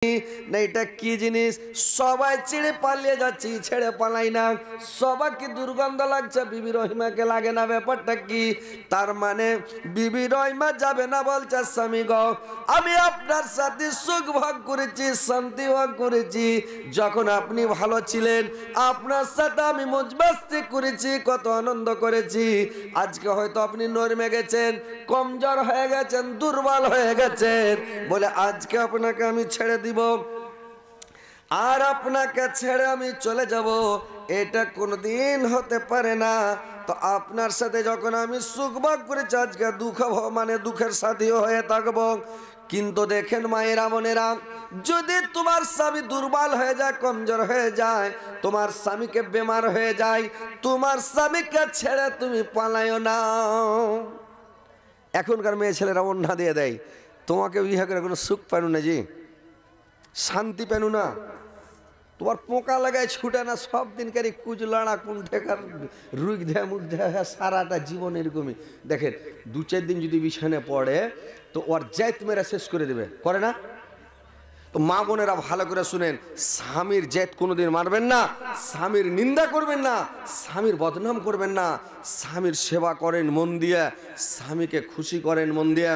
না এটা কি জিনিস? সবাই ছেড়ে পালিয়ে যাচ্ছি, ছেড়ে পালাই না। সবাইকে দুর্গন্ধ লাগছে, বিবি রহিমাকে লাগে না। ব্যাপারটা কি? তার মানে বিবি রহিমা যাবে না বলছে স্বামী গো, আমি আপনার সাথে সুখ ভোগ করেছি, শান্তি ভোগ করেছি। যখন আপনি ভালো ছিলেন আপনার সাথে আমি মজবাস্তি করেছি, কত আনন্দ করেছি। আজকে হয়তো আপনি নরমে গেছেন, কমজোর হয়ে গেছেন, দুর্বল হয়ে গেছেন বলে আজকে আপনাকে আমি ছেড়ে দিব আর আপনাকে ছেড়ে আমি চলে যাব, এটা কোনোদিন হতে পারে না। তো আপনার সাথে যখন আমি সুখ ভোগ করেছি আজকে দুঃখ মানে দুঃখের সাথীও হয়ে থাকবো। কিন্তু দেখেন মায়েরা বোনেরা, যদি তোমার স্বামী দুর্বল হয়ে যায়, কমজোর হয়ে যায়, তোমার স্বামীকে বেমার হয়ে যায়, তোমার স্বামীকে ছেড়ে তুমি পালাইও না। এখনকার মেয়ে ছেলেরা অন্যা দিয়ে দেয়, তোমাকে বিয়ে করে কোনো সুখ পেনু না, জি শান্তি পেনু না, তোমার পোকা লাগায় ছুটে না, সব দিনকারই কুচলাড়া কুণ্ঠেকার রুখ দেয় মুখ দেয়, সারাটা জীবন এরকমই। দেখেন 2-4 দিন যদি বিছানে পড়ে তো ওর জাত মেরা শেষ করে দেবে, করে না? তো মা বোনেরা ভালো করে শুনেন, স্বামীর জেদ কোনোদিন মারবেন না, স্বামীর নিন্দা করবেন না, স্বামীর বদনাম করবেন না। স্বামীর সেবা করেন মন দিয়ে, স্বামীকে খুশি করেন মন দিয়ে।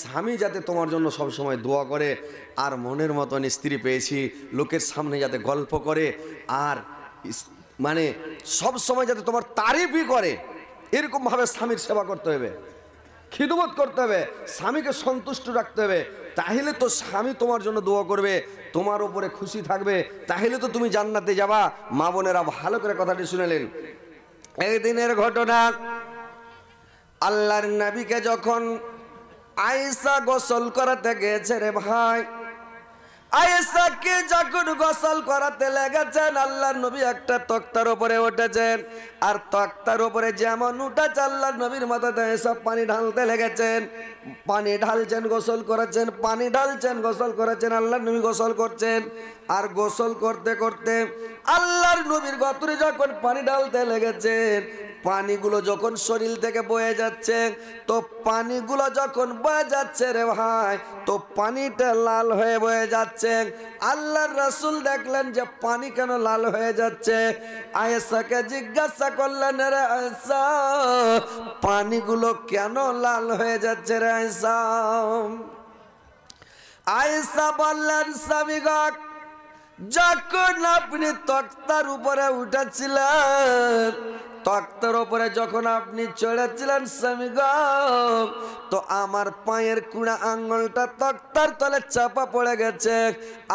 স্বামী যাতে তোমার জন্য সব সময় দোয়া করে, আর মনের মতন স্ত্রী পেয়েছি লোকের সামনে যাতে গল্প করে, আর মানে সব সময় যাতে তোমার তারিফই করে, এরকমভাবে স্বামীর সেবা করতে হবে, খিদমত করতে হবে, স্বামীকে সন্তুষ্ট রাখতে হবে। তাহলে তো স্বামী তোমার জন্য দোয়া করবে, তোমার উপরে খুশি থাকবে, তাহলে তো তুমি জান্নাতে যাবা। মা বোনেরা ভালো করে কথাটি শুনেলেন। একদিনের ঘটনা, আল্লাহর নবীকে যখন আয়েশা গোসল করাতে গেছে রে ভাই, আয়েশাকে যখন গোসল করাতে লেগেছেন, আল্লাহর নবী একটা তক্তার উপরে উঠেছেন, আর তক্তার উপরে যেমন উঠেছে আল্লাহর নবীর মাথাতে সব পানি ঢালতে লেগেছেন। পানি ঢালছেন, গোসল করেছেন, পানি ঢালছেন, গোসল করেছেন, আল্লাহর নবী গোসল করছেন। আর গোসল করতে করতে আল্লাহর নবীর গতরে যখন পানি ঢালতে লেগেছেন, পানিগুলো যখন শরীর থেকে বয়ে যাচ্ছে, তো পানিগুলো যখন বয়ে যাচ্ছে রে ভাই, তো পানিটা লাল হয়ে বয়ে যাচ্ছে। আল্লাহর রাসূল দেখলেন যে পানি কেন লাল হয়ে যাচ্ছে, আয়েশাকে জিজ্ঞাসা করলেন, রে আয়েশা পানিগুলো কেন লাল হয়ে যাচ্ছে রে আয়েশা? আয়েশা বললেন, স্বামী গো, যখন আপনি তক্তার উপরে উঠেছিলেন, তক্তার উপরে যখন আপনি চড়েছিলেন স্বামী গো, তো আমার পায়ের কুড়া আঙ্গুলটা তক্তার তলে চাপা পড়ে গেছে,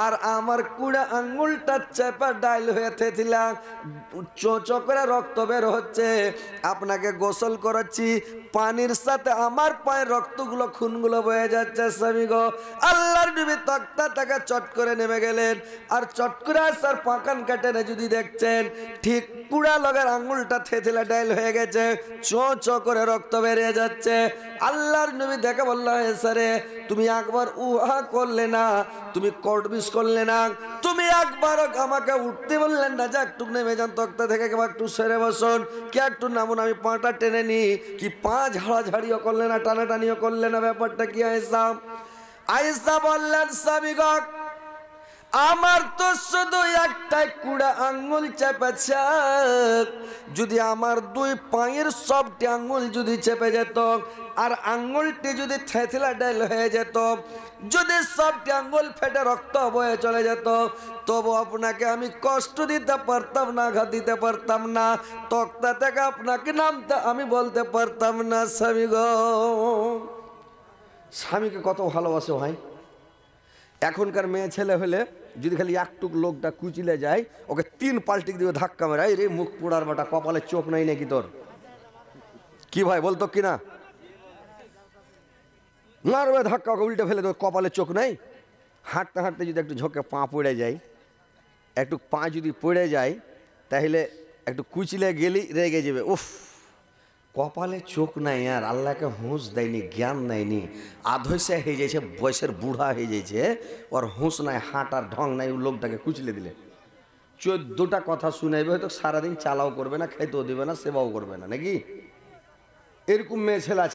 আর আমার কুড়া আঙ্গুলটা চাপা ডাইল হয়ে থেছিলাম, চোচো করে রক্ত বের হচ্ছে। আপনাকে গোসল করাচ্ছি, পানির সাথে আমার পায়ের রক্তগুলো খুনগুলো বয়ে যাচ্ছে স্বামী গো। আল্লাহর নবী তক্তা থেকে চট করে নেমে গেলেন, আর চট করে আসার পাকান কাটেনে যদি দেখছেন ঠিক কুড়া লগের আঙ্গুলটা থেতলে ডাইল হয়ে গেছে, চো চো করে রক্ত বেরিয়ে যাচ্ছে। আল্লাহর নবী দেখে বলল, রে তুমি একবার উহা করলে না, তুমি কটবিস করলে না, তুমি একবার আমাকে উঠতে বললেন না, যা একটু নেমে যান তক্তা থেকে, একটু সেরে বসুন, কে একটু নামুন, আমি পাটা টেনে নি, কি পা ঝাড়াঝাড়িও করলে না, টানাটানিও করলে না, ব্যাপারটা কি আয়েশা? আয়েশা বললেন, স্বামী গো, আমার তো শুধু একটাই কুড়া আঙ্গুল চেপেছে, যদি আমার 2 পায়ের সবটি আঙ্গুল যদি চেপে যেত, আর আঙ্গুলটি যদি থেতলা ডাইল হয়ে যেত, যদি সবটি আঙ্গুল ফেটে রক্ত বয়ে চলে যেত, তবু আপনাকে আমি কষ্ট দিতে পারতাম না, আঘাত দিতে পারতাম না, তক্তা থেকে আপনাকে নামতে আমি বলতে পারতাম না। স্বামী গো, স্বামীকে কত ভালোবাসো ভাই। এখনকার মেয়ে ছেলে হলে যদি খালি একটুক লোকটা কুচিলে যায়, ওকে 3 পাল্টি দিবে ধাক্কা মেরে, রে মুখ পোড়ার বাটা, কপালে চোখ নাই নাকি তোর? কি ভাই বলতো কিনা? মারবে ধাক্কা, ওকে উল্টে ফেলে, তোর কপালে চোখ নাই? হাঁটতে হাঁটতে যদি একটু ঝোঁকে পা পড়ে যায়, একটু পা যদি পড়ে যায়, তাহলে একটু কুচিলে গেলি রেগে যাবে, উফ কপালে চোখ নাই, আর আল্লাহকে হুঁশ দেয়নি, জ্ঞান দেয়নি, আধৈসা হয়ে যাইছে, বয়সের বুড়া হয়ে যাইছে, ওর হুঁশ নাই, হাঁটার ঢং নাই, ও লোকটাকে কুচলে দিলে 14টা কথা শুনাইবে, হয়তো সারাদিন চালাও করবে না, খাইতেও দিবে না, সেবাও করবে না, নাকি? এরকম মেয়ে ছেলে আছে।